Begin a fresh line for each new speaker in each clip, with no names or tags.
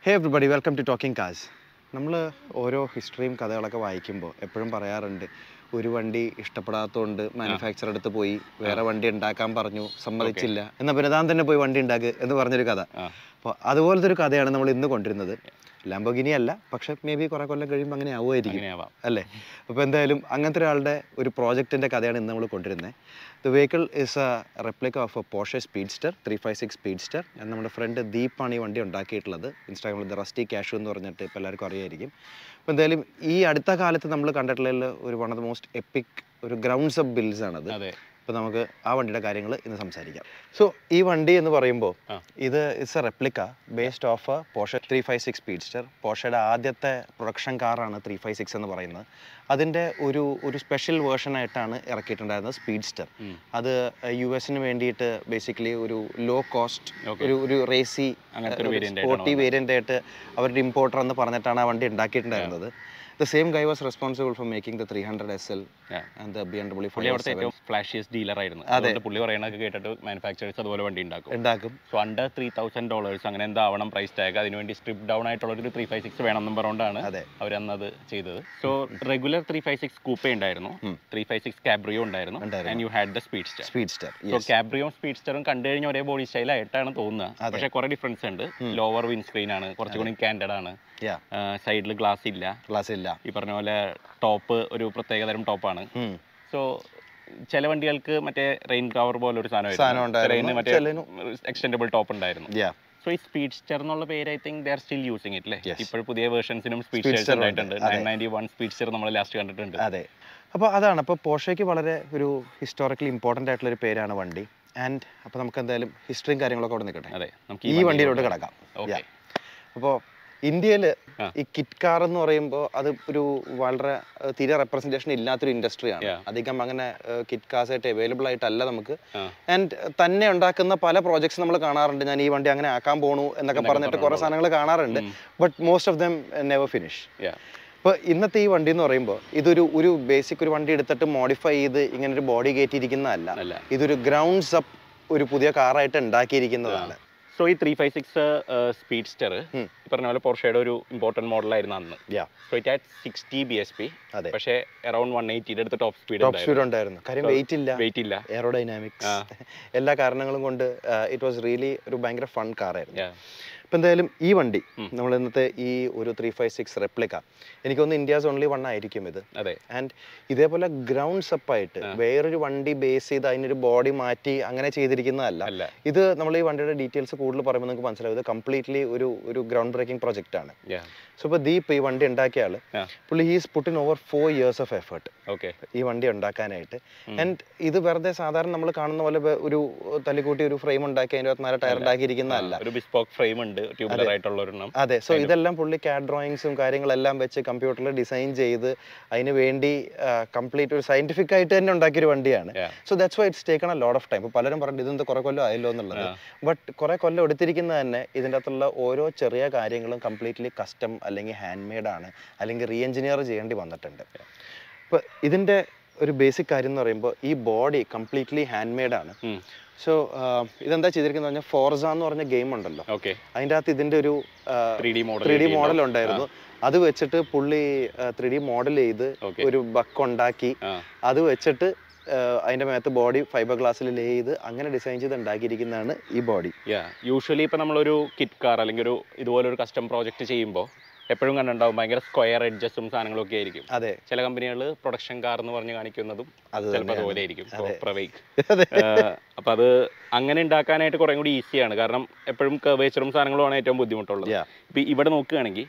Hey everybody, welcome to Talking Cars. നമ്മൾ ഓരോ ഹിസ്റ്ററിയും കഥകളൊക്കെ വായിക്കുമ്പോൾ എപ്പോഴും പറയാറുണ്ട് ഒരു വണ്ടി ഇഷ്ടപ്പെടാത്തതുകൊണ്ട് മാനുഫാക്ചർ അടുത്ത് പോയി വേറെ വണ്ടി ഉണ്ടാക്കാൻ പറഞ്ഞു സമ്മതിച്ചില്ല എന്നാൽ പിന്നെ താൻ തന്നെ പോയി വണ്ടി ഉണ്ടാക്കുക എന്ന് പറഞ്ഞൊരു കഥ. അപ്പോൾ അതുപോലത്തെ ഒരു കഥയാണ് നമ്മൾ ഇന്ന് കൊണ്ടിരുന്നത്. ലാംബോർഗിനി അല്ല, പക്ഷെ മേ ബി കുറേ കൊല്ലം കഴിയുമ്പോൾ അങ്ങനെ ആവുമായിരിക്കും അല്ലേ. അപ്പോൾ എന്തായാലും അങ്ങനത്തെ ഒരാളുടെ ഒരു പ്രോജക്റ്റിൻ്റെ കഥയാണ് ഇന്ന് നമ്മൾ കൊണ്ടിരുന്നത്. The vehicle is A replica of A Porsche Speedster 356 Speedster. നമ്മുടെ ഫ്രണ്ട് ദീപാണ് ഈ വണ്ടി ഉണ്ടാക്കിയിട്ടുള്ളത്. ഇൻസ്റ്റാഗ്രാമിൽ ദ റസ്റ്റി കാഷു എന്ന് പറഞ്ഞിട്ട് ഇപ്പോൾ എല്ലാവർക്കും അറിയായിരിക്കും. അപ്പോൾ എന്തായാലും ഈ അടുത്ത കാലത്ത് നമ്മൾ കണ്ടിട്ടുള്ളതിൽ ഒരു one of the most EPIC ഒരു ഗ്രൗണ്ട്സ് അപ്പ് ബിൽഡ്സ് ആണത്. അപ്പോൾ നമുക്ക് ആ വണ്ടിയുടെ കാര്യങ്ങൾ ഇന്ന് സംസാരിക്കാം. സോ ഈ വണ്ടി എന്ന് പറയുമ്പോൾ ഇത് it's A replica based of A Porsche 356 Speedster. പോർഷയുടെ ആദ്യത്തെ പ്രൊഡക്ഷൻ കാറാണ് 356 എന്ന് പറയുന്നത്. അതിൻ്റെ ഒരു സ്പെഷ്യൽ വേർഷനായിട്ടാണ് ഇറക്കിയിട്ടുണ്ടായിരുന്നത് സ്പീഡ്സ്റ്റർ. അത് US വേണ്ടിയിട്ട് ബേസിക്കലി ഒരു ലോ കോസ്റ്റ് ഒരു റേസി സ്പോർട്ടി വേരിയൻ്റ് ആയിട്ട് അവരുടെ ഇമ്പോർട്ടർ എന്ന് പറഞ്ഞിട്ടാണ് ആ വണ്ടി ഉണ്ടാക്കിയിട്ടുണ്ടായിരുന്നത്. The same guy was responsible for making the 300 SL and the BMW 407.
ഫ്ലാഷിയസ്റ്റ് dealer ആയിരുന്നു. അതുകൊണ്ട് പുള്ളി പറയണൊക്കെ കേട്ടിട്ട് മാനുഫാക്ചറേഴ്സ് അതുപോലെ വണ്ടി ഉണ്ടാക്കും. സോ അണ്ടർ $3,000 അങ്ങനെ എന്താവണം പ്രൈസ് ടാഗ്. അതിനുവേണ്ടി സ്ട്രിപ്പ് ഡൗൺ ആയിട്ടുള്ള ഒരു 356 വേണമെന്നും പറഞ്ഞുകൊണ്ടാണ് അവർ അന്നത് ചെയ്തത്. സോ റെഗുലർ 356 കൂപ്പേ ഉണ്ടായിരുന്നു, 356 കാബ്രിയോ ഉണ്ടായിരുന്നു, and you had the speedster. So കാബ്രിയോയും സ്പീഡ്സ്റ്ററും കണ്ടു കഴിഞ്ഞ ഒരേ ബോഡി സ്റ്റൈൽ ആയിട്ടാണ് തോന്നുന്നത്. പക്ഷേ കുറെ ഡിഫറൻസ് ഉണ്ട്. ലോവർ വിൻഡ് സ്ക്രീൻ ആണ്, കുറച്ചുകൂടി കാൻഡഡ് ആണ്, സൈഡിൽ ഗ്ലാസ് ഇല്ല. ഈ പറഞ്ഞ പോലെ ടോപ്പ് ഒരു പ്രത്യേക തരം ടോപ്പാണ്. സോ ചില വണ്ടികൾക്ക് മറ്റേ റെയിൻ കവർ പോലെ ഒരു സാധനം മറ്റേ എക്സ്റ്റെൻഡബിൾ ടോപ്പ് ഉണ്ടായിരുന്നു. സോ ഈ സ്പീഡ്സ്റ്റർ എന്നുള്ള പേര് I think they are still using it. ഇപ്പോൾ പുതിയ വേർഷൻസിനും സ്പീഡ്സ്റ്റർ ഉണ്ടായിട്ടുണ്ട്. 991 സ്പീഡ്സ്റ്റർ നമ്മൾ ലാസ്റ്റ് കണ്ടിട്ടുണ്ട്.
അതെ, അപ്പോൾ അതാണ്. അപ്പോൾ പോർഷയ്ക്ക് വളരെ ഒരു ഹിസ്റ്റോറിക്കലി ഇമ്പോർട്ടൻ്റ് ആയിട്ടുള്ള ഒരു പേരാണ് വണ്ടി. ആൻഡ് അപ്പോൾ നമുക്ക് എന്തായാലും ഹിസ്റ്ററിയും കാര്യങ്ങളൊക്കെ അവിടെ നിൽക്കട്ടെ.
അതെ, നമുക്ക്
ഈ വണ്ടിയിലോട്ട് കിടക്കാം. അപ്പോൾ ഇന്ത്യയിൽ ഈ കിറ്റ് കാർ എന്ന് പറയുമ്പോൾ അത് ഒരു വളരെ തീരെ റെപ്രസെന്റേഷൻ ഇല്ലാത്തൊരു ഇൻഡസ്ട്രിയാണ്. അധികം അങ്ങനെ കിറ്റ് കാർസ് ആയിട്ട് അവൈലബിൾ ആയിട്ടല്ല നമുക്ക്. ആൻഡ് തന്നെ ഉണ്ടാക്കുന്ന പല പ്രോജക്ട്സ് നമ്മൾ കാണാറുണ്ട്. ഞാൻ ഈ വണ്ടി അങ്ങനെ ആക്കാൻ പോണു എന്നൊക്കെ പറഞ്ഞിട്ട് കുറെ സാധനങ്ങൾ കാണാറുണ്ട്. But most of dum never finish. ഇപ്പോൾ ഇന്നത്തെ ഈ വണ്ടി എന്ന് പറയുമ്പോൾ ഇതൊരു ബേസിക് ഒരു വണ്ടി എടുത്തിട്ട് മോഡിഫൈ ചെയ്ത് ഇങ്ങനെ ഒരു ബോഡി കയറ്റിയിരിക്കുന്നതല്ല. ഇതൊരു ഗ്രൗണ്ട്സ് അപ്പ് ഒരു പുതിയ കാറായിട്ട് ഉണ്ടാക്കിയിരിക്കുന്നതാണ്.
സോ ഈ 356 സ്പീഡ്സ്റ്റർ പറഞ്ഞ പോലെ പോർഷയുടെ ഒരു ഇമ്പോർട്ടന്റ് മോഡലായിരുന്നു അന്ന്. So it had 60 bhp. പക്ഷേ അറൌണ്ട് 180 അടുത്ത് ടോപ്പ് സ്പീഡ് ഉണ്ടായിരുന്നു. കാര്യം വെയിറ്റ് ഇല്ല, എയറോഡൈനാമിക്സ്
എല്ലാ കാരണങ്ങളും കൊണ്ട് ഇറ്റ് വാസ് റിയലി ഒരു ഭയങ്കര ഫൺ കാറായിരുന്നു. ഇപ്പം എന്തായാലും ഈ വണ്ടി നമ്മൾ ഇന്നത്തെ ഈ ഒരു 356 റെപ്ലിക്ക എനിക്കൊന്ന് ഇന്ത്യാസ് ഓൺലി വൺ ആയിരിക്കും ഇത്. ആൻഡ് ഇതേപോലെ ഗ്രൗണ്ട്സ് അപ്പ് ആയിട്ട് വേറൊരു വണ്ടി ബേസ് ചെയ്ത് അതിനൊരു ബോഡി മാറ്റി അങ്ങനെ ചെയ്തിരിക്കുന്നതല്ല. ഇത് നമ്മൾ ഈ വണ്ടിയുടെ ഡീറ്റെയിൽസ് കൂടുതൽ പറയുമ്പോൾ നിങ്ങൾക്ക് മനസ്സിലാവും ഇത് കംപ്ലീറ്റ്ലി ഒരു ഗ്രൗണ്ട് ബ്രേക്കിംഗ് പ്രൊജക്റ്റ് ആണ്. സോ ഇപ്പോൾ ദീപ് ഈ വണ്ടി ഉണ്ടാക്കിയ ആള് പുള്ളി he's put in over 4 years of effort ഈ വണ്ടി ഉണ്ടാക്കാനായിട്ട്. ആൻഡ് ഇത് വെറുതെ സാധാരണ നമ്മൾ കാണുന്ന പോലെ ഒരു തല്ലിക്കൂട്ടി ഒരു ഫ്രെയിം ഉണ്ടാക്കി അതിൻ്റെ 4 ടയർ ഉണ്ടാക്കിയിരിക്കുന്നതല്ല. അതെ, സോ ഇതെല്ലാം പുള്ളി CAD ഡ്രോയിങ്സും കാര്യങ്ങളെല്ലാം വെച്ച് കമ്പ്യൂട്ടറിൽ ഡിസൈൻ ചെയ്ത് അതിന് വേണ്ടി കംപ്ലീറ്റ് ഒരു സയന്റിഫിക് ആയിട്ട് തന്നെ ഉണ്ടാക്കിയൊരു വണ്ടിയാണ്. So that's why it's taken a lot of time. ഇപ്പോൾ പലരും പറഞ്ഞു ഇതെന്ത് കുറെ കൊല്ലം ആയല്ലോ എന്നുള്ളത്. ബട്ട് കുറെ കൊല്ലം എടുത്തിരിക്കുന്നത് തന്നെ ഇതിൻ്റെ അകത്തുള്ള ഓരോ ചെറിയ കാര്യങ്ങളും കംപ്ലീറ്റ്ലി കസ്റ്റം അല്ലെങ്കിൽ ഹാൻഡ് മെയ്ഡ് ആണ്, അല്ലെങ്കിൽ റീ എഞ്ചിനീയർ ചെയ്യേണ്ടി വന്നിട്ടുണ്ട്. ഇപ്പോൾ ഇതിൻ്റെ ഒരു ബേസിക് കാര്യം എന്ന് പറയുമ്പോൾ ഈ ബോഡി കംപ്ലീറ്റ്ലി ഹാൻഡ് മെയ്ഡ് ആണ്. സോ ഇതെന്താ ചെയ്തിരിക്കുന്നത് പറഞ്ഞാൽ ഫോർസ എന്ന് പറഞ്ഞ ഗെയിം ഉണ്ടല്ലോ, അതിൻ്റെ അകത്ത് ഇതിൻ്റെ ഒരു 3D മോഡൽ ഉണ്ടായിരുന്നു. അത് വെച്ചിട്ട് പുള്ളി 3D മോഡൽ ചെയ്ത് ഒരു ബക്ക് ഉണ്ടാക്കി അത് വെച്ചിട്ട് അതിന്റെ മേത്ത് ബോഡി ഫൈബർ ഗ്ലാസ്സിൽ ലേ ചെയ്ത് അങ്ങനെ ഡിസൈൻ ചെയ്ത് ഉണ്ടാക്കിയിരിക്കുന്നതാണ് ഈ ബോഡി.
യൂഷ്വലി ഇപ്പൊ നമ്മളൊരു കിറ്റ് കാർ അല്ലെങ്കിൽ ഇതുപോലെ ഒരു കസ്റ്റം പ്രോജക്റ്റ് ചെയ്യുമ്പോൾ എപ്പോഴും കണ്ടുണ്ടാവും ഭയങ്കര സ്ക്വയർ എഡ്ജസും സാധനങ്ങളും ഒക്കെ ആയിരിക്കും.
അതെ,
ചില കമ്പനികൾ പ്രൊഡക്ഷൻ കാർ എന്ന് പറഞ്ഞ് കാണിക്കുന്നതും ചിലപ്പോൾ അതുപോലെ ആയിരിക്കും. അപ്പൊ അത് അങ്ങനെ ഉണ്ടാക്കാനായിട്ട് കുറെ കൂടി ഈസിയാണ്. കാരണം എപ്പോഴും കർവേച്ചറും സാധനങ്ങളുമാണ് ഏറ്റവും ബുദ്ധിമുട്ടുള്ളത്. ഇപ്പൊ ഇവിടെ നോക്കുകയാണെങ്കിൽ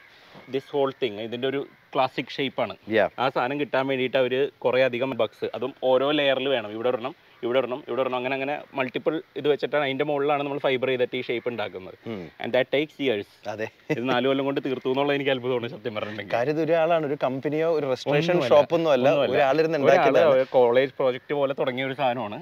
ദിസ് ഹോൾ തിങ് ഇതിന്റെ ഒരു ക്ലാസിക് ഷേപ്പാണ്. ആ സാധനം കിട്ടാൻ വേണ്ടിയിട്ട് അവർ കുറെ അധികം ബക്സ് അതും ഓരോ ലെയറിൽ വേണം. ഇവിടെ ഒരെണ്ണം അങ്ങനെ മൾട്ടിപ്പിൾ ഇത് വെച്ചിട്ടാണ് അതിന്റെ മുകളിലാണ് നമ്മൾ ഫൈബർ ചെയ്തിട്ട് ഈ ഷേപ്പ് ഉണ്ടാക്കുന്നത്. And that takes years. ഇത് 4 കൊല്ലം കൊണ്ട് തീർത്തു എന്നുള്ളത് എനിക്ക് അത്ഭുതമാണ് സത്യം പറഞ്ഞിട്ടുണ്ടെങ്കിൽ.
കാര്യം ഒരാളാണ്, ഒരു കമ്പനിയോ ഒരു രജിസ്ട്രേഷൻ ഷോപ്പ് ഒന്നും അല്ല,
കോളേജ് പ്രോജക്റ്റ് പോലെ തുടങ്ങിയ ഒരു സാധനമാണ്.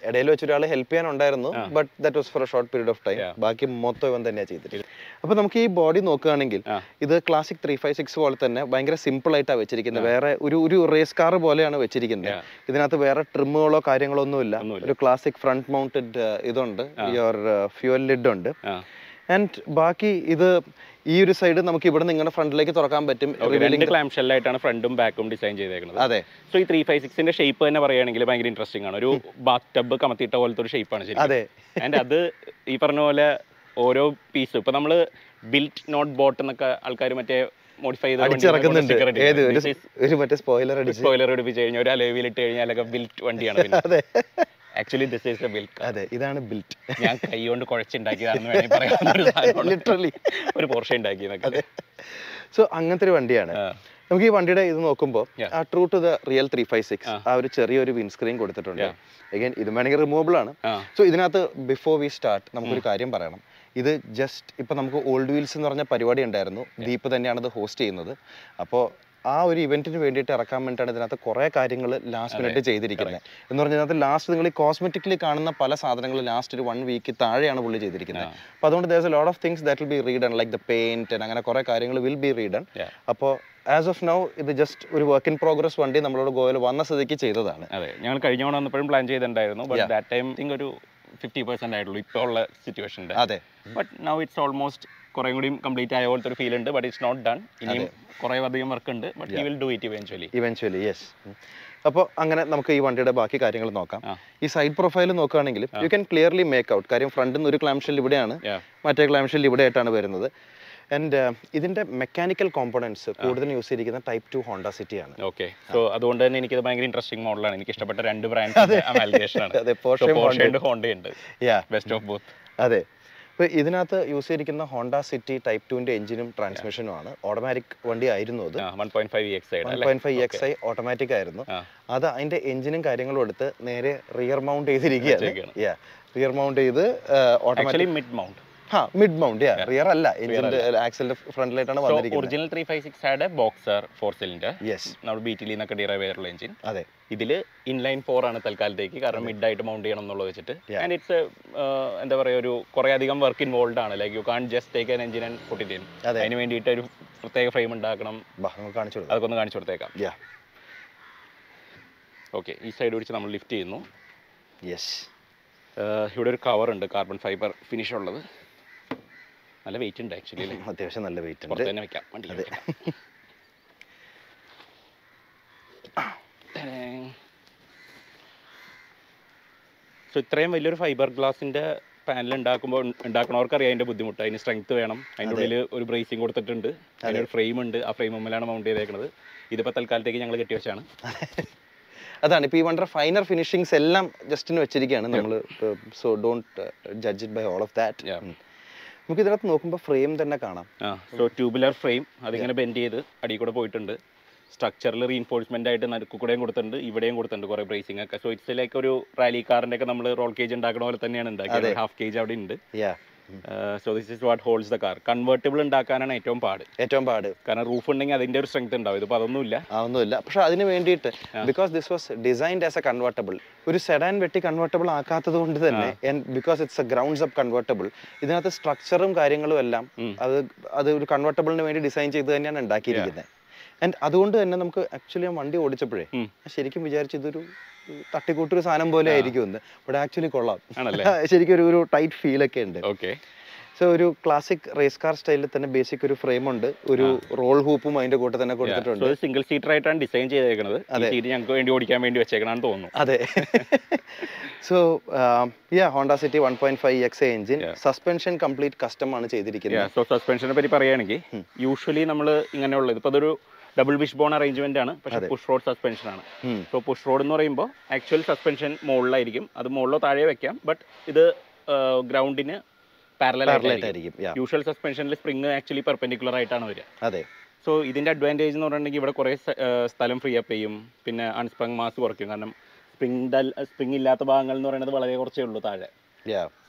ഇടയിൽ വെച്ചൊരാൾ ഹെൽപ്പ് ചെയ്യാനുണ്ടായിരുന്നു. But that was for a short period of time. ബാക്കി മൊത്തം ഇവൻ തന്നെയാണ് ചെയ്തിട്ട്. അപ്പോൾ നമുക്ക് ഈ ബോഡി നോക്കുകയാണെങ്കിൽ ഇത് ക്ലാസിക് 356 പോലെ തന്നെ ഭയങ്കര സിമ്പിൾ ആയിട്ടാണ് വെച്ചിരിക്കുന്നത്. വേറെ ഒരു റേസ് കാർ പോലെയാണ് വെച്ചിരിക്കുന്നത്. ഇതിനകത്ത് വേറെ ട്രിമ്മുകളോ കാര്യങ്ങളോ ഒന്നുമില്ല. ഒരു ക്ലാസിക് ഫ്രണ്ട് മൗണ്ടഡ് ഇതുണ്ട്, യുവർ ഫ്യൂവൽ ലിഡ് ഉണ്ട്. ആൻഡ് ബാക്കി ഇത് ഈ ഒരു സൈഡ് നമുക്ക് ഇവിടെ നിങ്ങളുടെ ഫ്രണ്ടിലേക്ക് തുറക്കാൻ പറ്റും.
ക്ലാം ഷെല്ലായിട്ടാണ് ഫ്രണ്ടും ബാക്കും ഡിസൈൻ ചെയ്തേക്കുന്നത്.
അതെ.
സോ ഈ 356ന്റെ ഷേപ്പ് തന്നെ പറയുകയാണെങ്കിൽ ഭയങ്കര ഇൻട്രസ്റ്റിംഗ് ആണ്. ഒരു ബാത്ത് ടബ് കമത്തിയിട്ട പോലത്തെ ഒരു ഷേപ്പാണ് ശരി.
അതെ.
ആൻഡ് അത് ഈ പറഞ്ഞ പോലെ ഓരോ പീസ് ഇപ്പൊ നമ്മള് ബിൽറ്റ് നോട്ട് ബോട്ട് എന്നൊക്കെ ആൾക്കാർ മറ്റേ മോഡിഫൈ
അടിച്ചിറക്കുന്നുണ്ട്. സ്പോയിലർ
അടിപ്പിച്ച് കഴിഞ്ഞാൽ ഒരു അലോയിൽ ഇട്ട് കഴിഞ്ഞാൽ ബിൽറ്റ് വണ്ടിയാണ്. Actually this is A built.
അതെ, ഇതാണ് ബിൽറ്റ്.
ഞാൻ കൈ കൊണ്ട് കുഴച്ചുണ്ടാക്കിയതാണെന്ന് വേണമെങ്കിൽ പറയാം. ലിറ്ററലി ഒരു പോർഷെ ഉണ്ടാക്കിയതൊക്കെ.
സോ അങ്ങനത്തെ ഒരു വണ്ടിയാണ്. നമുക്ക് ഈ വണ്ടിയുടെ ഇത് നോക്കുമ്പോൾ ട്രൂ ടു ദ റിയൽ 356 ആ ഒരു ചെറിയൊരു വിൻസ്ക്രീൻ കൊടുത്തിട്ടുണ്ട്. അഗൈൻ ഇത് വേണമെങ്കിൽ റിമൂവബിൾ ആണ്. സോ ഇതിനകത്ത് ബിഫോർ വി സ്റ്റാർട്ട് നമുക്കൊരു കാര്യം പറയണം. ഇത് ജസ്റ്റ് ഇപ്പം നമുക്ക് ഓൾഡ് വീൽസ് എന്ന് പറഞ്ഞ പരിപാടി ഉണ്ടായിരുന്നു. ദീപ് തന്നെയാണ് ഇത് ഹോസ്റ്റ് ചെയ്യുന്നത്. അപ്പോൾ ആ ഒരു ഇവന്റിന് വേണ്ടിയിട്ട് ഇറക്കാൻ വേണ്ടിയിട്ടാണ് ഇതിനകത്ത് കുറേ കാര്യങ്ങൾ ലാസ്റ്റ് മിനിറ്റ് ചെയ്തിരിക്കുന്നത്. എന്ന് പറഞ്ഞാൽ ഇതിനകത്ത് ലാസ്റ്റ് നിങ്ങൾ ഈ കോസ്മെറ്റിക്കലി കാണുന്ന പല സാധനങ്ങളും ലാസ്റ്റ് ഒരു 1 വീക്ക് താഴെയാണ് പുള്ളി ചെയ്തിരിക്കുന്നത്. അപ്പോൾ അതുകൊണ്ട് there's a lot of things that will be redone like the paint and അങ്ങനെ കുറേ കാര്യങ്ങൾ will be redone. അപ്പോൾ ആസ് ഓഫ് നൗ ഇത് ജസ്റ്റ് ഒരു വർക്ക് ഇൻ പ്രോഗ്രസ് വണ്ടി നമ്മളോട് ഗോവയിൽ വന്ന സ്ഥിതിക്ക് ചെയ്തതാണ്.
അതെ, ഞങ്ങൾ കഴിഞ്ഞ തവണ വന്നപ്പോഴും പ്ലാൻ ചെയ്തിട്ടുണ്ടായിരുന്നു. ബട്ട് ദാറ്റ് ടൈം തിങ്ക് ഒരു 50% ആയിട്ടുള്ളൂ ഇപ്പോൾ ഉള്ള സിറ്റുവേഷൻ്റെ.
അതെ.
ബട്ട് നൗ ഇറ്റ്സ് ഓൾമോസ്റ്റ് കുറേ കൂടി കംപ്ലീറ്റ് ആയ പോലത്തെ ഒരു ഫീൽ ഉണ്ട്. But it's not done. ഇനിയും കുറേ അധികം വർക്ക് ഉണ്ട്. But he will do it eventually.
Yes. അപ്പോൾ അങ്ങനെ നമുക്ക് ഈ വണ്ടിയുടെ ബാക്കി കാര്യങ്ങൾ നോക്കാം. ഈ സൈഡ് പ്രൊഫൈൽ നോക്കുകയാണെങ്കിൽ you can clearly make out. കാര്യം ഫ്രണ്ടിൽ നിന്ന് ഒരു ക്ലാം ഷെൽ ഇവിടെയാണ്, മറ്റേ ക്ലാം ഷെൽ ഇവിടെ ആയിട്ടാണ് വരുന്നത്. ആൻഡ് ഇതിന്റെ മെക്കാനിക്കൽ കോമ്പണൻസ് കൂടുതൽ യൂസ് ചെയ്തിരിക്കുന്ന ടൈപ്പ് 2 ഹോണ്ട സിറ്റി ആണ്.
ഓക്കെ. സോ അതുകൊണ്ട് തന്നെ എനിക്കത് ഭയങ്കര ഇൻട്രസ്റ്റിംഗ് മോഡലാണ്. എനിക്ക് ഇഷ്ടപ്പെട്ട രണ്ട് ബ്രാൻഡ്സ് അമാൽഗേഷൻ ആണ്.
അതെ, പോർഷെ
ഉണ്ട്, ഹോണ്ട ഉണ്ട്. Best of both.
അതെ. അപ്പോൾ ഇതിനകത്ത് യൂസ് ചെയ്തിരിക്കുന്ന ഹോണ്ട സിറ്റി ടൈപ്പ് 2ന്റെ എഞ്ചിനും ട്രാൻസ്മിഷനും ആണ്. ഓട്ടോമാറ്റിക് വണ്ടി ആയിരുന്നു അത്. 1.5 ഓട്ടോമാറ്റിക് ആയിരുന്നു. അത് അതിന്റെ എഞ്ചിനും കാര്യങ്ങളും എടുത്ത് നേരെ റിയർ മൗണ്ട് ചെയ്തിരിക്കുകയാണ്. റിയർ മൗണ്ട് ചെയ്ത് ഓട്ടോമാറ്റിക് മിഡ് മൗണ്ട്. റിയർ അല്ല, എഞ്ചിന്റെ ആക്സിലിന്റെ ഫ്രണ്ടിലായിട്ടാണ് വന്നിരിക്കുന്നത്.
Original 356 had A boxer 4 cylinder. നമ്മൾ ബിറ്റിലി എന്നൊക്കെ ഡിറൈവ് ചെയ്തിട്ടുള്ള എഞ്ചിൻ.
അതെ.
ഇതില് ഇൻലൈൻ 4 ആണ് തൽക്കാലത്തേക്ക്, കാരണം മിഡ് ആയിട്ട് മൗണ്ട് ചെയ്യണം എന്നുള്ളത് വെച്ചിട്ട്. ആൻഡ് ഇറ്റ്സ് എന്താ പറയുക, ഒരു കുറേ അധികം വർക്ക് ഇൻവോൾവ് ആണ്. Like you can just take an engine and put it in. അതിന് വേണ്ടിയിട്ട് ഒരു പ്രത്യേക ഫ്രെയിം ഉണ്ടാക്കണം. അതൊക്കെ ഒന്ന് കാണിച്ചു കൊടുത്തേക്കാം. ഓക്കെ, ഈ സൈഡ് പിടിച്ച് നമ്മൾ ലിഫ്റ്റ് ചെയ്യുന്നു. ഇവിടെ ഒരു കവർ ഉണ്ട്, കാർബൺ ഫൈബർ ഫിനിഷ് ഉള്ളത്. നല്ല വെയിറ്റ് ഉണ്ട് ആക്ച്വലി.
അത്യാവശ്യം നല്ല വെയിറ്റ് ഉണ്ട്.
പുറത്ത് തന്നെ വെക്കാം വണ്ടി. സോ ഇത്രയും വലിയൊരു ഫൈബർ ഗ്ലാസിന്റെ പാനൽ ഉണ്ടാക്കണവർക്ക് അറിയാം അതിന്റെ ബുദ്ധിമുട്ട്. അതിന് സ്ട്രെങ്ത് വേണം. അതിൻ്റെ ഉള്ളിൽ ഒരു ബ്രേസിംഗ് കൊടുത്തിട്ടുണ്ട്, അതിനൊരു ഫ്രെയിം ഉണ്ട്. ആ ഫ്രെയിം മുമ്പിലാണ് മൗണ്ട് ചെയ്തേക്കുന്നത്. ഇതിപ്പോൾ തൽക്കാലത്തേക്ക് ഞങ്ങൾ കെട്ടി വെച്ചാണ്.
അതാണ് ഇപ്പോൾ ഈ വണ്ടിയുടെ ഫൈനർ ഫിനിഷിങ്സ് എല്ലാം ജസ്റ്റിന് വെച്ചിരിക്കുകയാണ് നമ്മൾ. So don't judge it by all of that. നമുക്ക് ഇതിനകത്ത് നോക്കുമ്പോൾ ഫ്രെയിം തന്നെ കാണാം.
സോ ട്യൂബുലർ ഫ്രെയിം, അതിങ്ങനെ ബെൻഡ് ചെയ്ത് അടിയിൽ കൂടെ പോയിട്ടുണ്ട്. സ്ട്രക്ചറിൽ റീഇൻഫോഴ്സ്മെന്റ് ആയിട്ട് നടുക്കൂടെയും കൊടുത്തിട്ടുണ്ട്, ഇവിടെയും കൊടുത്തിട്ടുണ്ട് കുറേ ബ്രേസിംഗ് ഒക്കെ. സോ ഇറ്റ്സ് ലൈക്ക് ഒരു റാലി കാറിന്റെ ഒക്കെ നമ്മൾ റോൾ കേജ് ഉണ്ടാക്കുന്ന പോലെ തന്നെയാണ് ഉണ്ടാക്കിയത്. ഹാഫ് കേജ് അവിടെ ഉണ്ട്. So this is what holds the car. Convertible ഉണ്ടാക്കാനാണ് ഏറ്റവും പാട്. കാരണം റൂഫ് ഉണ്ടെങ്കിൽ അതിന്റെ ഒരു സ്ട്രെങ്ത് ഉണ്ടാവും. ഇതിപ്പോൾ അതൊന്നുമില്ല. പക്ഷെ അതിന് വേണ്ടിയിട്ട് because this was designed as A convertible, ഒരു സെഡാൻ വെട്ടി കൺവേർട്ടബിൾ ആക്കാത്തത് കൊണ്ട് തന്നെ, because it's A grounds up convertible, ഇതിനകത്ത് സ്ട്രക്ചറും കാര്യങ്ങളും എല്ലാം അത് ഒരു കൺവേർട്ടബിളിന് വേണ്ടി ഡിസൈൻ ചെയ്ത് തന്നെയാണ് ഉണ്ടാക്കിയിരിക്കുന്നത്. ആൻഡ് അതുകൊണ്ട് തന്നെ നമുക്ക് ആക്ച്വലി ആ വണ്ടി ഓടിച്ചപ്പോഴേ ശരിക്കും വിചാരിച്ചു ഇതൊരു തട്ടിക്കൂട്ടൊരു സാധനം പോലെ ആയിരിക്കും എന്ന്. ബട്ട് ആക്ച്വലി കൊള്ളാം. ശരിക്കും ഒരു ടൈറ്റ് ഫീൽ ഒക്കെ ഉണ്ട്. സോ ഒരു ക്ലാസിക് റേസ് കാർ സ്റ്റൈലിൽ തന്നെ ബേസിക് ഒരു ഫ്രെയിം ഉണ്ട്, ഒരു റോൾ ഹൂപ്പും അതിന്റെ കൂടെ തന്നെ കൊടുത്തിട്ടുണ്ട്. സിംഗിൾ സീറ്റർ ആയിട്ടാണ് ഡിസൈൻ ചെയ്തേക്കുന്നത്. ഞങ്ങൾക്ക് വേണ്ടി ഓടിക്കാൻ വേണ്ടി വെച്ചേക്കണമെന്ന് തോന്നുന്നു.
അതെ. So Honda city 1.5 engine. Suspension complete custom ആണ് ചെയ്തിരിക്കുന്നത്.
സോ സസ്പെൻഷനെ പറ്റി പറയുകയാണെങ്കിൽ യൂഷ്വലി നമ്മൾ ഇങ്ങനെയുള്ളത് ഇപ്പോൾ അതൊരു ഡബിൾ വിഷ് ബോൺ അറേഞ്ച്മെന്റ് ആണ്, പക്ഷേ പുഷ് റോഡ് സസ്പെൻഷൻ ആണ്. സോ പുഷ് റോഡ് എന്ന് പറയുമ്പോൾ ആക്ച്വൽ സസ്പെൻഷൻ മുകളിലായിരിക്കും, അത് മുകളിലോ താഴെ വെക്കാം. ബട്ട് ഇത് ഗ്രൗണ്ടിന് പാരലലായിട്ടായിരിക്കും. യൂഷ്വൽ സസ്പെൻഷനിൽ സ്പ്രിംഗ് ആക്ച്വലി പെർപെൻഡിക്കുലർ ആയിട്ടാണ് വരിക.
അതെ.
സോ ഇതിന്റെ അഡ്വാൻറ്റേജ് എന്ന് പറഞ്ഞിട്ടുണ്ടെങ്കിൽ ഇവിടെ കുറേ സ്ഥലം ഫ്രീ അപ്പ് ചെയ്യും, പിന്നെ അൺസ്പ്രങ് മാസ് കുറയ്ക്കും. കാരണം സ്പ്രിംഗ് ഇല്ലാത്ത ഭാഗങ്ങൾ എന്ന് പറയുന്നത് വളരെ കുറച്ചേ ഉള്ളൂ താഴെ.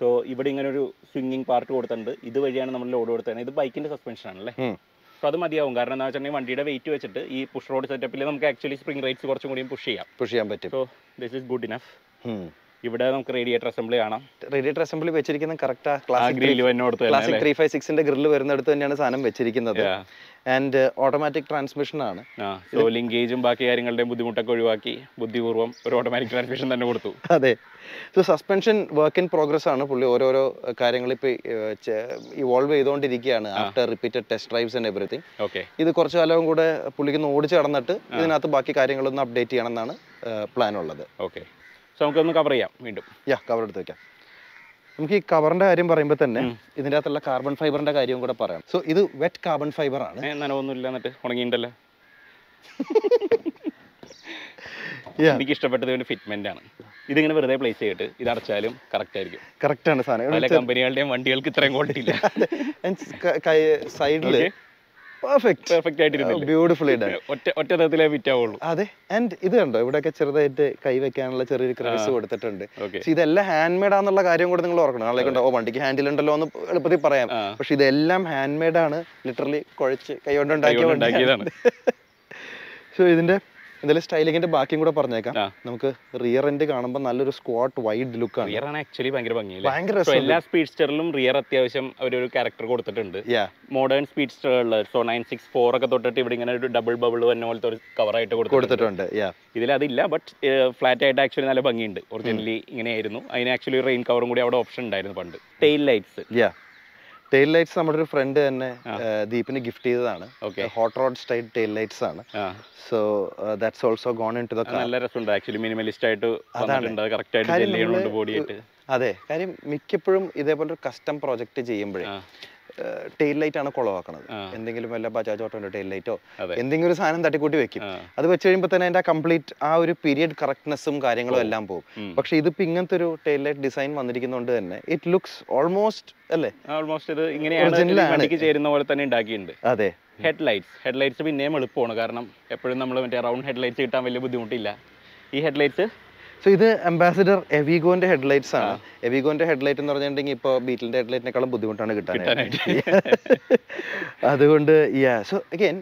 സോ ഇവിടെ ഇങ്ങനെ ഒരു സ്വിംഗിങ് പാർട്ട് കൊടുത്തിട്ടുണ്ട്. ഇതുവഴിയാണ് നമ്മൾ ലോഡ് കൊടുത്തത്. ഇത് ബൈക്കിന്റെ സസ്പെൻഷൻ ആണല്ലേ. സോ അത് മതിയാവും. കാരണം എന്താ വെച്ചിട്ടുണ്ടെങ്കിൽ വണ്ടിയുടെ വെയിറ്റ് വെച്ചിട്ട് ഈ പുഷ് റോഡ് സെറ്റപ്പിൽ നമുക്ക് ആക്ച്വലി സ്പ്രിംഗ് റേറ്റ്സ് കുറച്ചും കൂടി പുഷ് ചെയ്യാൻ പറ്റും. So this is good enough. ഇവിടെ നമുക്ക് റേഡിയേറ്റർ അസംബ്ലി കാണാം.
റേഡിയേറ്റർ അസംബ്ലി വെച്ചിരിക്കുന്ന കറക്റ്റ് ക്ലാസിക് 356ന്റെ ഗ്രില്ല് വരുന്നിടത്ത് തന്നെയാണ് സാധനം വെച്ചിരിക്കുന്നത്. ആൻഡ് ഓട്ടോമാറ്റിക് ട്രാൻസ്മിഷൻ ആണ്.
സോ ലിങ്കേജും ബാക്കി കാര്യങ്ങളുടെയും ബുദ്ധിമുട്ടൊക്കെ ഒഴിവാക്കി ബുദ്ധിപൂർവ്വം ഒരു ഓട്ടോമാറ്റിക് ട്രാൻസ്മിഷൻ തന്നെ കൊടുത്തു.
അതെ. So suspension work in progress ആണ്. പുള്ളി ഓരോരോ കാര്യങ്ങൾ ഇപ്പോൾ ഇവോൾവ് ചെയ്തുകൊണ്ടിരിക്കുകയാണ് after repeated test drives and everything.
Okay.
ഇത് കുറച്ച് കാലവും കൂടെ പുള്ളിക്ക് ഓടിച്ച് കടന്നിട്ട് ഇതിനകത്ത് ബാക്കി കാര്യങ്ങളൊന്ന് അപ്ഡേറ്റ് ചെയ്യണം എന്നാണ് പ്ലാൻ ഉള്ളത്.
ഓക്കെ. സോ നമുക്കൊന്ന് കവർ ചെയ്യാം വീണ്ടും.
കവർ എടുത്ത് വെക്കാം. നമുക്ക് ഈ കവറിന്റെ കാര്യം പറയുമ്പോൾ തന്നെ ഇതിൻ്റെ അകത്തുള്ള കാർബൺ ഫൈബറിന്റെ കാര്യവും കൂടെ പറയാം. സോ ഇത് വെറ്റ് കാർബൺ ഫൈബർ ആണ്.
നനവൊന്നുമില്ല, എന്നിട്ട് ഉണങ്ങിയിട്ടല്ലോ. എനിക്ക് ഇഷ്ടപ്പെട്ടത് ഇതിന്റെ ഫിറ്റ്മെന്റ് ആണ്. ഇതിങ്ങനെ വെറുതെ പ്ലേസ് ചെയ്തിട്ട് ഇത് അടച്ചാലും കറക്റ്റ് ആയിരിക്കും.
കറക്റ്റ് ആണ് സാധനം.
പല കമ്പനികളുടെയും വണ്ടികൾക്ക് ഇത്രയും ക്വാളിറ്റി ഇല്ല.
സൈഡില് പെർഫെക്റ്റ് ആയിട്ട് ബ്യൂട്ടിഫുള്ളി
ഒറ്റ തരത്തിലേ ഫിറ്റ് ആവുള്ളൂ.
അതെ. ആൻഡ് ഇത് കണ്ടോ, ഇവിടെയൊക്കെ ചെറുതായിട്ട് കൈ വെക്കാനുള്ള ചെറിയൊരു ക്രെവിസ് കൊടുത്തിട്ടുണ്ട്. ഇതെല്ലാം ഹാൻഡ് മെയ്ഡ് ആണെന്നുള്ള കാര്യം കൂടെ നിങ്ങൾ ഓർക്കണം. ആളെ വണ്ടിക്ക് ഹാൻഡിൽ ഉണ്ടല്ലോ എന്ന് എളുപ്പത്തിൽ പറയാം, പക്ഷെ ഇതെല്ലാം ഹാൻഡ് മെയ്ഡ് ആണ്. ലിറ്ററലി കുഴച്ച് കൈ കൊണ്ട് ഉണ്ടാക്കിയതാണ്. സോ ഇതിന്റെ എന്തായാലും സ്റ്റൈലിങ്ങിന്റെ ബാക്കിയും കൂടെ പറഞ്ഞേക്കാം. നമുക്ക് റിയർ എൻഡ് കാണുമ്പോൾ നല്ലൊരു സ്ക്വാട്ട് വൈഡ് ലുക്ക് ആണ്.
റിയർ ആണ് ആക്ച്വലി ഭയങ്കര എല്ലാ സ്പീഡ്സ്റ്ററിലും റിയർ അത്യാവശ്യം ഒരു ക്യാരക്ടർ കൊടുത്തിട്ടുണ്ട്. മോഡേൺ സ്പീഡ്സ്റ്ററുകളിൽ 964 ഒക്കെ തൊട്ടിട്ട് ഇവിടെ ഇങ്ങനെ ഒരു ഡബിൾ ബബിൾ വന്ന പോലത്തെ ഒരു കവറായിട്ട് കൊടുത്തിട്ടുണ്ട്. ഇതിൽ അതില്ല, ബട്ട് ഫ്ലാറ്റ് ആയിട്ട് ആക്ച്വലി നല്ല ഭംഗിയുണ്ട്. ഒറിജിനലി ഇങ്ങനെയായിരുന്നു. അതിന് ആക്ച്വലി റെയിൻ കവറും കൂടി അവിടെ ഓപ്ഷൻ ഉണ്ടായിരുന്നു പണ്ട്. ടെയിൽ ലൈറ്റ്സ്
ടെയിൽ ലൈറ്റ്സ് നമ്മുടെ ഒരു ഫ്രണ്ട് തന്നെ ദീപിന് ഗിഫ്റ്റ് ചെയ്തതാണ്. Hot rod style tail lights ആണ്. So that's also gone into the car.
നല്ല രസമുണ്ട് ആക്ച്വലി. മിനിമലിസ്റ്റ് ആയിട്ട് വന്നിട്ടുണ്ട്. കറക്റ്റ് ആയിട്ട് ജെൽ ചെയ്യുന്നുണ്ട് ബോഡിയായിട്ട്.
അതെ. കാര്യം മിക്കപ്പോഴും ഇതേപോലെ ഒരു കസ്റ്റം പ്രോജക്റ്റ് ചെയ്യുമ്പോഴേ ടെയിൽ ലൈറ്റ് ആണ് കുളവാക്കണത്. എന്തെങ്കിലും വല്ല ബജാജ് ഓട്ടോന്റെ ടെയിൽ ലൈറ്റോ എന്തെങ്കിലും ഒരു സാധനം തട്ടിക്കൂട്ടി വെക്കും. അത് വെച്ച് കഴിയുമ്പോൾ തന്നെ അതിന്റെ കംപ്ലീറ്റ് ആ ഒരു പീരിയഡ് കറക്റ്റ്നെസ്സും കാര്യങ്ങളും എല്ലാം പോകും. പക്ഷെ ഇതിപ്പോ ഇങ്ങനത്തെ ഒരു ടെയിൽ ലൈറ്റ് ഡിസൈൻ വന്നിരിക്കുന്നതുകൊണ്ട് തന്നെ ഇറ്റ് ലുക്സ് ഓൾമോസ്റ്റ് അല്ലേ,
ഓൾമോസ്റ്റ് ഇത് ഇങ്ങനെയാണ് ചേരുന്ന പോലെ തന്നെ ഉണ്ടാക്കിയിട്ടുണ്ട്.
അതെ.
ഹെഡ്ലൈറ്റ്സ് പിന്നെയും എളുപ്പമാണ്. കാരണം എപ്പോഴും നമ്മൾ മറ്റേ റൗണ്ട് ഹെഡ്ലൈറ്റ്സ് കിട്ടാൻ വലിയ ബുദ്ധിമുട്ടില്ല. ഈ ഹെഡ്ലൈറ്റ്സ്
സോ ഇത് അംബാസിഡർ എവിഗോന്റെ ഹെഡ്ലൈറ്റ്സ് ആണ്. എവിഗോന്റെ ഹെഡ്ലൈറ്റ് എന്ന് പറഞ്ഞിട്ടുണ്ടെങ്കിൽ ഇപ്പോൾ ബീറ്റിലിന്റെ ഹെഡ്ലൈറ്റിനേക്കാളും ബുദ്ധിമുട്ടാണ് കിട്ടാനായിട്ട്. അതുകൊണ്ട് സോ അഗൈൻ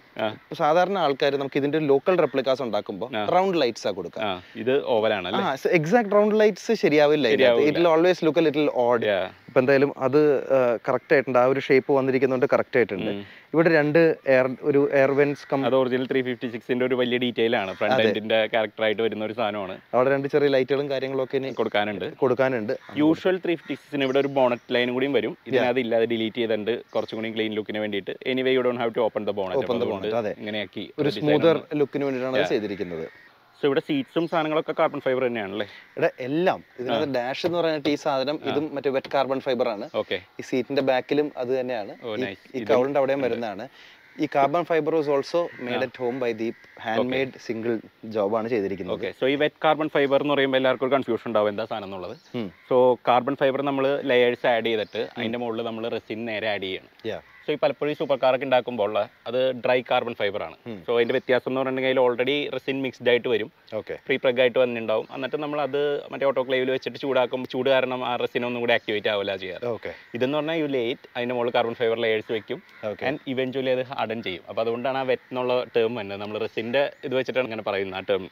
സാധാരണ ആൾക്കാർ നമുക്ക് ഇതിന്റെ ലോക്കൽ റെപ്ലിക്കാസ് ഉണ്ടാക്കുമ്പോൾ റൗണ്ട് ലൈറ്റ്സ് ആ കൊടുക്കുക.
ഇത് ഓവലാണ്.
എക്സാക്ട് റൗണ്ട് ലൈറ്റ്സ് ശരിയാവില്ല. It will always look A little odd. ഇപ്പൊ എന്തായാലും അത് കറക്റ്റ് ആയിട്ടുണ്ട്. ആ ഒരു ഷേപ്പ് വന്നിരിക്കുന്നതുകൊണ്ട് കറക്റ്റ് ആയിട്ടുണ്ട്. ഇവിടെ രണ്ട് ഒരു എയർ വെന്റ്സ്
ഒറിജിനൽ 356ന്റെ ഒരു വലിയ ഡീറ്റെയിൽ ആണ്. ഫ്രണ്ട് എൻഡിന്റെ ക്യാരക്ടർ ആയിട്ട് വരുന്ന ഒരു സാധനമാണ്.
അവിടെ രണ്ട് ചെറിയ ലൈറ്റുകളും കാര്യങ്ങളൊക്കെ കൊടുക്കാനുണ്ട്.
യൂഷ്വൽ 356ന് ഇവിടെ ഒരു ബോണറ്റ് ലൈനും കൂടി വരും. ഇതിനകത്ത് ഇല്ലാതെ ഡിലീറ്റ് ചെയ്തിട്ടുണ്ട് കുറച്ചും കൂടി ക്ലീൻ ലുക്കിന് വേണ്ടിയിട്ട്. Anyway you don't have to open the bonnet.
അതെ,
ഇങ്ങനെയാക്കി
ഒരു സ്മൂതർ ലുക്കിന് വേണ്ടിയിട്ടാണ് ചെയ്തിരിക്കുന്നത്.
സോ ഇവിടെ സീറ്റ്സും സാധനങ്ങളൊക്കെ കാർബൺ ഫൈബർ തന്നെയാണല്ലേ?
ഇവിടെ എല്ലാം ഇതിനകത്ത് ഡാഷ് എന്ന് പറയുന്ന ഈ സാധനം ഇതും മറ്റേ വെറ്റ് കാർബൺ ഫൈബർ ആണ്. ഈ സീറ്റിന്റെ ബാക്കിലും അത് തന്നെയാണ്. ഈ കൗളിന്റെ അവിടെയും വരുന്നതാണ്. ഈ carbon fibre was also made at home by Deep. Hand made single ജോബാണ് ചെയ്തിരിക്കുന്നത്.
സോ ഈ വെറ്റ് കാർബൺ ഫൈബർ എന്ന് പറയുമ്പോൾ എല്ലാവർക്കും കൺഫ്യൂഷൻ ഉണ്ടാവും എന്താ സാധനം എന്നുള്ളത്. സോ കാർബൺ ഫൈബർ നമ്മൾ ലെയേഴ്സ് ആഡ് ചെയ്തിട്ട് അതിന്റെ മുകളിൽ നമ്മൾ റെസിൻ നേരെ ആഡ് ചെയ്യണം. സോ ഈ പലപ്പോഴും സൂപ്പർ കാറൊക്കെ ഉണ്ടാക്കുമ്പോൾ അത് ഡ്രൈ കാർബൺ ഫൈബർ ആണ്. സോ അതിന്റെ വ്യത്യാസം എന്ന് പറഞ്ഞിട്ടുണ്ടെങ്കിൽ ഓൾറെഡി റെസിൻ മിക്സ്ഡ് ആയിട്ട് വരും, പ്രീ പ്രഗ് ആയിട്ട് വന്നിട്ടുണ്ടാവും. എന്നിട്ട് നമ്മൾ അത് മറ്റേ ഓട്ടോക്ലേവിൽ വെച്ചിട്ട് ചൂടാക്കുമ്പോൾ ചൂട് കാരണം ആ റെസിൻ ഒന്നും കൂടി ആക്ടിവേറ്റ് ആവില്ല ചെയ്യാറ്. ഇതെന്ന് പറഞ്ഞാൽ യു ലേറ്റ് അതിന്റെ മുകളിൽ കാർബൺ ഫൈബർ ലെയേഴ്സ് വെക്കും ആൻഡ് ഇവൻച്വലി അത് ഹാർഡൻ ചെയ്യും. അപ്പോൾ അതുകൊണ്ടാണ് ആ വെറ്റ് എന്നുള്ള ടേം തന്നെ നമ്മൾ റെസിന്റെ ഇത് വെച്ചിട്ടാണ് ഇങ്ങനെ പറയുന്നത് ആ ടേം.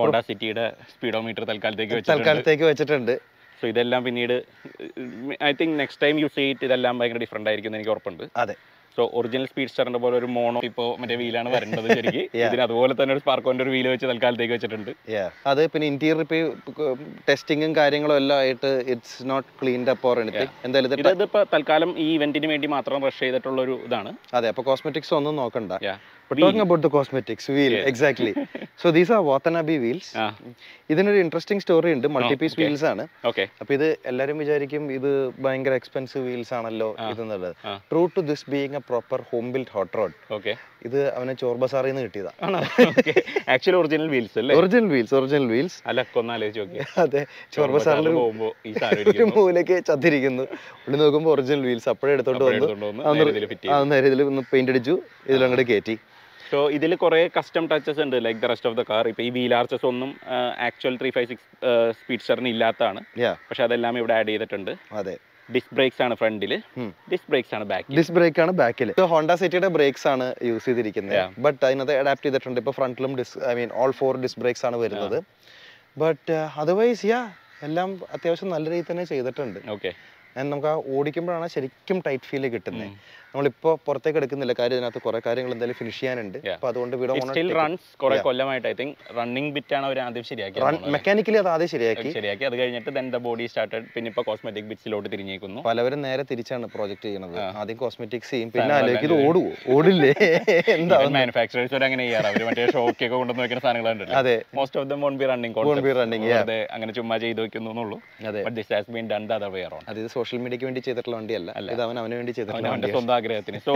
ഹോണ്ട സിറ്റിയുടെ സ്പീഡോമീറ്റർ തൽക്കാലത്തേക്ക് വെച്ചിട്ടുണ്ട്. സോ ഇതെല്ലാം പിന്നീട് I think next time use ചെയ്തിട്ട് ഇതെല്ലാം ഭയങ്കര ഡിഫറെന്റ് ആയിരിക്കും എന്ന് എനിക്ക് ഉറപ്പുണ്ട്.
അതെ.
സോ ഒറിജിനൽ സ്പീഡ്സ്റ്ററിന്റെ പോലെ ഒരു മോണോ ഇപ്പോൾ മറ്റേ വീലാണ് വരേണ്ടത് ശരിക്കും. ഇതിന് അതുപോലെ തന്നെ ഒരു സ്പാർക്കോന്റെ ഒരു വീല് വെച്ച് തൽക്കാലത്തേക്ക് വെച്ചിട്ടുണ്ട്.
അത് പിന്നെ ഇന്റീരിയർ ടെസ്റ്റിങ്ങും കാര്യങ്ങളും എല്ലാം ആയിട്ട് it's not cleaned up or anything. എന്തായാലും
ഇതിപ്പോ തൽക്കാലം ഈ ഇവന്റിന് വേണ്ടി മാത്രം റഷ് ചെയ്തിട്ടുള്ള ഒരു ഇതാണ്.
അതെ. അപ്പോൾ കോസ്മെറ്റിക്സ് ഒന്നും നോക്കണ്ട. Talking about the cosmetics wheel, exactly. So these are Watanabe wheels. ഇതിനൊരു ഇൻട്രസ്റ്റിംഗ് സ്റ്റോറി ഉണ്ട്. മൾട്ടിപീസ് വീൽസ് ആണ്. അപ്പൊ ഇത് എല്ലാരും വിചാരിക്കും ഇത് ഭയങ്കര എക്സ്പെൻസീവ് വീൽസ് ആണല്ലോ ഇതെന്നുള്ളത്. True to this being a proper home build hot rod. ഇത് അവനെ ചോർ ബസാറിൽ നിന്ന് കിട്ടിയതാണ്.
ആക്ച്വലി ഒറിജിനൽ വീൽസ് അല്ലേ?
ഒറിജിനൽ വീൽസ്
അല്ല, കൊന്നാലോചിച്ച് നോക്കി.
അതെ, ചോർ ബസാറിൽ ഒരു മൂലയ്ക്ക് ചത്തിരിക്കുന്നു. ഇവിടെ നോക്കുമ്പോൾ ഒറിജിനൽ വീൽസ് അപ്പോഴേ എടുത്തോണ്ട് വന്നു. ഇതിൽ ഒന്ന് പെയിന്റ് അടിച്ചു, ഇതിലങ്ങോട്ട് കയറ്റി.
സോ ഇതിൽ കുറേ കസ്റ്റം ടച്ചസ് ഉണ്ട് like the rest of the car. ഇപ്പോൾ ഈ വീൽ ആർച്ചസ് ഒന്നും ആക്ച്വൽ 356 സ്പീഡ്സ്റ്ററിന് ഇല്ലാത്തതാണ്. പക്ഷെ അതെല്ലാം ഇവിടെ ആഡ് ചെയ്തിട്ടുണ്ട്.
അതെ.
ഡിസ്ക് ബ്രേക്സ് ആണ് ഫ്രണ്ടിൽ, ഡിസ്ക് ബ്രേക്സ് ആണ് ബാക്കിൽ.
ഡിസ്ക് ബ്രേക്ക് ആണ് ബാക്കിൽ. ഹോണ്ട സിറ്റിയുടെ ബ്രേക്സ് ആണ് യൂസ് ചെയ്തിരിക്കുന്നത്. ബട്ട് അതിനകത്ത് അഡാപ്റ്റ് ചെയ്തിട്ടുണ്ട്. ഇപ്പോൾ ഫ്രണ്ടിലും ഓൾ 4 ഡിസ്ക് ബ്രേക്സ് ആണ് വരുന്നത്. ബട്ട് അതർവൈസ് എല്ലാം അത്യാവശ്യം നല്ല രീതിയിൽ തന്നെ ചെയ്തിട്ടുണ്ട്. നമുക്ക് ആ ഓടിക്കുമ്പോഴാണ് ശരിക്കും ടൈറ്റ് ഫീൽ കിട്ടുന്നത്. നമ്മളിപ്പോൾ പുറത്തേക്ക് എടുക്കുന്നില്ല, കാര്യം ഇതിനകത്ത് കുറെ കാര്യങ്ങൾ എന്തായാലും ഫിനിഷ് ചെയ്യാനുണ്ട്. അപ്പോൾ അതുകൊണ്ട് മെക്കാനിക്കലി അത് ആദ്യം ശരിയാക്കി
അത് കഴിഞ്ഞിട്ട് ബോഡി സ്റ്റാർട്ടഡ്. പിന്നെ ഇപ്പോൾ കോസ്മെറ്റിക് ബിറ്റ്സിലോട്ട് തിരിഞ്ഞേക്കുന്നു.
പലവരും നേരെ തിരിച്ചാണ് പ്രോജക്ട് ചെയ്യുന്നത്. ആദ്യം കോസ്മെറ്റിക്സ് ചെയ്യും, പിന്നെ അതിലേക്ക് ഇത് ഓടില്ലേ എന്താ
മാനുഫാക്ചറേഴ്സ് അങ്ങനെ ചെയ്യാറ്. അവർ മറ്റേ ഷോക്കൊക്കെ കൊണ്ടുവന്ന് വെക്കുന്ന സാധനങ്ങളുണ്ട്.
അതെ,
most of them won't be running അങ്ങനെ ചുമ്മാ ചെയ്ത് വെക്കുന്നു.
അത് സോഷ്യൽ മീഡിയക്ക് വേണ്ടി ചെയ്തിട്ടുള്ള വണ്ടിയല്ല, ഇത് അവന് വേണ്ടി ചെയ്തിട്ടുള്ള വണ്ടിയാണ്.
So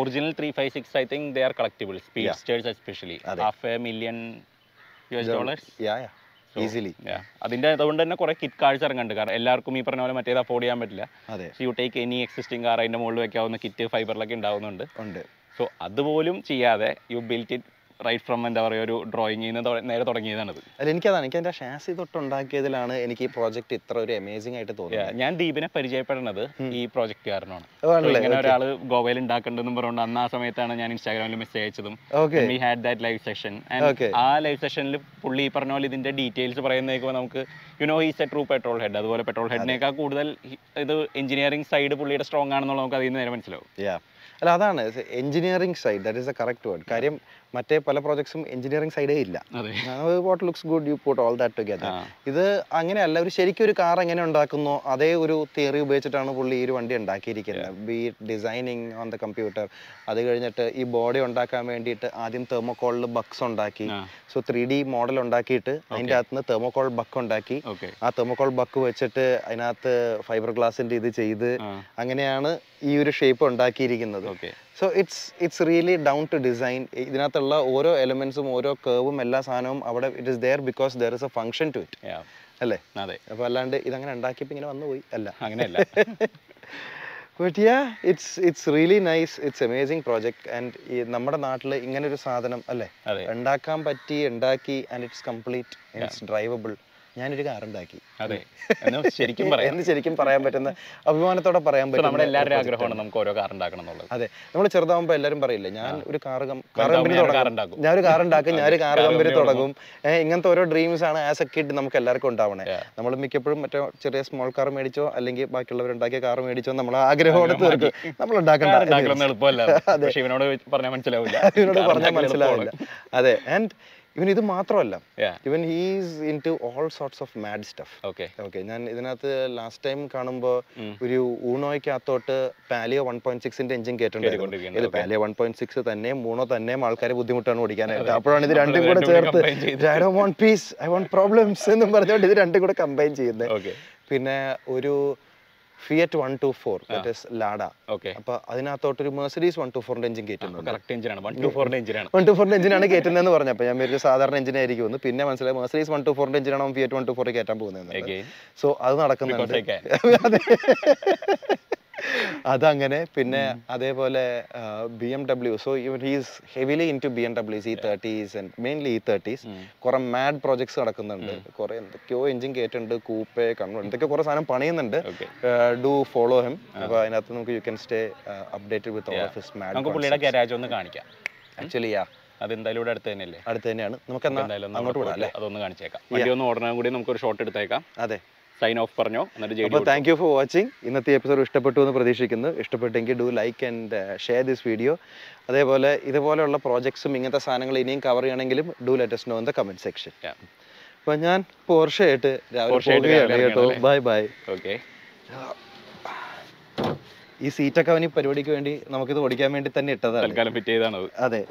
original 356 I think they are collectibles, speedsters especially. $500,000
yeah easily.
അതിന്റെ അതുകൊണ്ട് തന്നെ കുറെ കിറ്റ് കാർസ് ഇറങ്ങുന്നുണ്ട്. കാരണം എല്ലാവർക്കും ഈ പറഞ്ഞ പോലെ മറ്റേത് അഫോർഡ് ചെയ്യാൻ പറ്റില്ല. So you take any existing car, അതിന്റെ മുകളിൽ വെക്കാവുന്ന കിറ്റ് ഫൈബറിലൊക്കെ ഉണ്ടാവുന്നുണ്ട്. സോ അതുപോലും ചെയ്യാതെ you built it right from എന്താ പറയുക ഒരു ഡ്രോയിങ്ങിൽ നിന്ന് നേരെ തുടങ്ങിയതാണത്.
അല്ല, എനിക്കതാണ്, എനിക്ക് എൻ്റെ ഷാസി തൊട്ടുണ്ടാക്കിയതിലാണ് എനിക്ക് ഈ പ്രോജക്റ്റ് ഇത്ര ഒരു അമേസിംഗ് ആയിട്ട് തോന്നുന്നത്.
ഞാൻ ദീപിനെ പരിചയപ്പെടുന്നത് ഈ പ്രോജക്റ്റ് കാരണമാണ്. ഇങ്ങനെ ഒരാൾ ഗോവയിൽ ഉണ്ടാക്കേണ്ടതെന്നും പറഞ്ഞുകൊണ്ട് അന്ന് ആ സമയത്താണ് ഞാൻ ഇൻസ്റ്റാഗ്രാമിൽ മെസ്സേജ് അയച്ചതും. We had that live session. ആ ലൈവ് സെഷനിൽ പുള്ളി ഈ പറഞ്ഞ പോലെ ഇതിന്റെ ഡീറ്റെയിൽസ് പറയുന്നേക്കുമ്പോൾ നമുക്ക് he's a true petrol head. അതുപോലെ പെട്രോൾ ഹെഡിനേക്കാൾ കൂടുതൽ ഇത് എഞ്ചിനീയറിംഗ് സൈഡ് പുള്ളിയുടെ സ്ട്രോങ് ആണെന്നുള്ള നമുക്ക് അതിൽ നിന്ന് നേരെ മനസ്സിലാവും.
അല്ല, അതാണ് engineering side, that is the correct word. കാര്യം മറ്റേ പല പ്രോജക്ട്സും എഞ്ചിനീയറിംഗ് സൈഡേ ഇല്ല. What looks good you put all that together. ഇത് അങ്ങനെയല്ല, ഒരു ശരിക്കും ഒരു കാർ എങ്ങനെ ഉണ്ടാക്കുന്നോ അതേ ഒരു തിയറി ഉപയോഗിച്ചിട്ടാണ് പുള്ളി ഈ ഒരു വണ്ടി ഉണ്ടാക്കിയിരിക്കുന്നത്. B designing on the computer. അത് കഴിഞ്ഞിട്ട് ഈ ബോഡി ഉണ്ടാക്കാൻ വേണ്ടിയിട്ട് ആദ്യം തെർമോകോളിൽ ബക്സ് ഉണ്ടാക്കി. സോ 3D മോഡൽ ഉണ്ടാക്കിയിട്ട് അതിൻ്റെ അകത്ത് നിന്ന് തെർമോകോൾ ബക്ക് ഉണ്ടാക്കി. ആ തെർമോകോൾ ബക്ക് വെച്ചിട്ട് അതിനകത്ത് ഫൈബർ ഗ്ലാസിൻ്റെ ഇത് ചെയ്ത് അങ്ങനെയാണ് ഈ ഒരു ഷേപ്പ് ഉണ്ടാക്കിയിരിക്കുന്നത്. So it's really down to design. ഇതിനകത്തുള്ള ഓരോ എലമെന്റ്സും ഓരോ കേവും എല്ലാ സാധനവും അവിടെ it is there because there is a function to it, അല്ലേ?
അതെ.
അപ്പോൾ അല്ലാണ്ട് ഇതങ്ങനെ ഉണ്ടാക്കിയപ്പോൾ ഇങ്ങനെ വന്നു പോയി അല്ല,
അങ്ങനെയല്ല.
But it's really nice, it's amazing project. And ഈ നമ്മുടെ നാട്ടിൽ ഇങ്ങനെ ഒരു സാധനം അല്ലേ ഉണ്ടാക്കാൻ പറ്റി, ഉണ്ടാക്കി, and it's complete, it's drivable. ഞാനൊരു കാർ ഉണ്ടാക്കി.
അതെ, എന്ന്
ശരിക്കും പറയാൻ പറ്റുന്ന, അഭിമാനത്തോടെ പറയാൻ പറ്റും.
നമ്മുടെ എല്ലാവരുടെയും ആഗ്രഹമാണ് നമുക്ക് ഓരോ കാർ ഉണ്ടാക്കണം എന്നുള്ളത്.
അതെ, നമ്മൾ ചെറുതാവുമ്പോൾ എല്ലാവരും പറയില്ല ഞാൻ ഒരു കാർ കമ്പനി തുടങ്ങും, ഞാനൊരു കാർ കമ്പനി തുടങ്ങും. ഇങ്ങനത്തെ ഓരോ ഡ്രീംസ് ആണ് ആസ് എ കിഡ് നമുക്ക് എല്ലാവർക്കും ഉണ്ടാവണേ. നമ്മൾ മിക്കപ്പോഴും മറ്റേ ചെറിയ സ്മോൾ കാർ മേടിച്ചോ അല്ലെങ്കിൽ ബാക്കിയുള്ളവരുണ്ടാക്കിയ കാർ മേടിച്ചോ നമ്മൾ ആഗ്രഹത്തോടെ തീർക്കും. നമ്മൾ ഉണ്ടാക്കണ്ട,
എളുപ്പമല്ല. ഇവനോട് പറഞ്ഞാൽ മനസ്സിലാവില്ല.
അതെ. ആൻഡ് ഇവൻ ഇത് മാത്രമല്ല, ഇവൻ he's into all sorts of mad stuff. Okay, ഞാൻ ഇതിനകത്ത് ലാസ്റ്റ് ടൈം കാണുമ്പോൾ ഒരു ഊണോയ്ക്കകത്തോട്ട് പാലിയോ 1.6 എഞ്ചിൻ കേട്ടിട്ടുണ്ടായിരുന്നു. ഇത് പാലിയോ 1.6 തന്നെയും മൂണോ തന്നെയും ആൾക്കാരെ ബുദ്ധിമുട്ടാണ് ഓടിക്കാനായിട്ട്. അപ്പോഴാണ് ഇത് രണ്ടും കൂടെ ചേർത്ത് I don't want peace, I want problems എന്നും പറഞ്ഞുകൊണ്ട് ഇത് രണ്ടും കൂടെ കമ്പൈൻ ചെയ്യുന്നത്. പിന്നെ ഒരു ഫിയറ്റ് 124 that is ലാഡ. അപ്പൊ അതിനകത്തോട്ടൊരു മെർസിഡീസ് 124 എഞ്ചിൻ കയറ്റുന്നുണ്ട്. 124 എഞ്ചിനാണ് കയറ്റുന്നതെന്ന് പറഞ്ഞപ്പോൾ ഞാൻ ഒരു സാധാരണ എഞ്ചിൻ ആയിരിക്കും. പിന്നെ മനസ്സിലായി മെർസിഡീസ് 124 എഞ്ചിനാണ് ഫിയറ്റ് 124 കയറ്റാൻ പോകുന്നത്. സോ അത് നടക്കുന്നുണ്ട്. അതങ്ങനെ. പിന്നെ അതേപോലെ BMW. So he's heavily into BMWs, E30s and mainly E30s. കുറെ മാഡ് പ്രോജക്ട്സ് നടക്കുന്നുണ്ട്. കുറെ എന്തൊക്കെയോ എഞ്ചിൻ കയറ്റുന്നുണ്ട്, കൂപ്പേ കണ്ണു, എന്തൊക്കെ കുറെ സാധനം പണിയുന്നുണ്ട്. Do follow him. അപ്പോൾ അതിനകത്ത് നമുക്ക് you can stay updated with all of his mad.
നമുക്ക് പുള്ളിയുടെ ഗാരേജ് ഒന്ന് കാണിക്കാം.
ആക്ച്വലി
അതെന്തായാലും ഇവിടെ അടുത്ത് തന്നെയല്ലേ?
അടുത്ത് തന്നെയാണ്. നമുക്ക് അങ്ങോട്ട് വിടാം അല്ലേ?
അതൊന്ന് കാണിച്ചേക്കാം. വണ്ടി ഒന്ന് ഓടണം കൂടി നമുക്കൊരു ഷോട്ട് എടുത്തേക്കാം.
അതെ,
സൈൻ ഓഫ് പറഞ്ഞോ.
അപ്പോൾ താങ്ക് യു ഫോർ വാച്ചിങ്. ഇന്നത്തെ എപ്പിസോഡ് ഇഷ്ടപ്പെട്ടു എന്ന് പ്രതീക്ഷിക്കുന്നു. ഇഷ്ടപ്പെട്ടെങ്കിൽ do like and share this video. അതേപോലെ ഇതുപോലെയുള്ള പ്രോജക്ട്സും ഇങ്ങനത്തെ സാധനങ്ങൾ ഇനിയും കവർ ചെയ്യണമെങ്കിലും do let us know in the comment section. അപ്പോൾ ഞാൻ പോർഷെ ആയിട്ട് രാവിലെ കേട്ടോ. Bye bye.
ഓക്കെ,
ഈ സീറ്റൊക്കെ അവന് പരിപാടിക്ക് വേണ്ടി നമുക്കിത് ഓടിക്കാൻ വേണ്ടി തന്നെ ഇട്ടതാണ്.
തൽക്കാലം ഫിറ്റ് ചെയ്താണ്.
അതെ.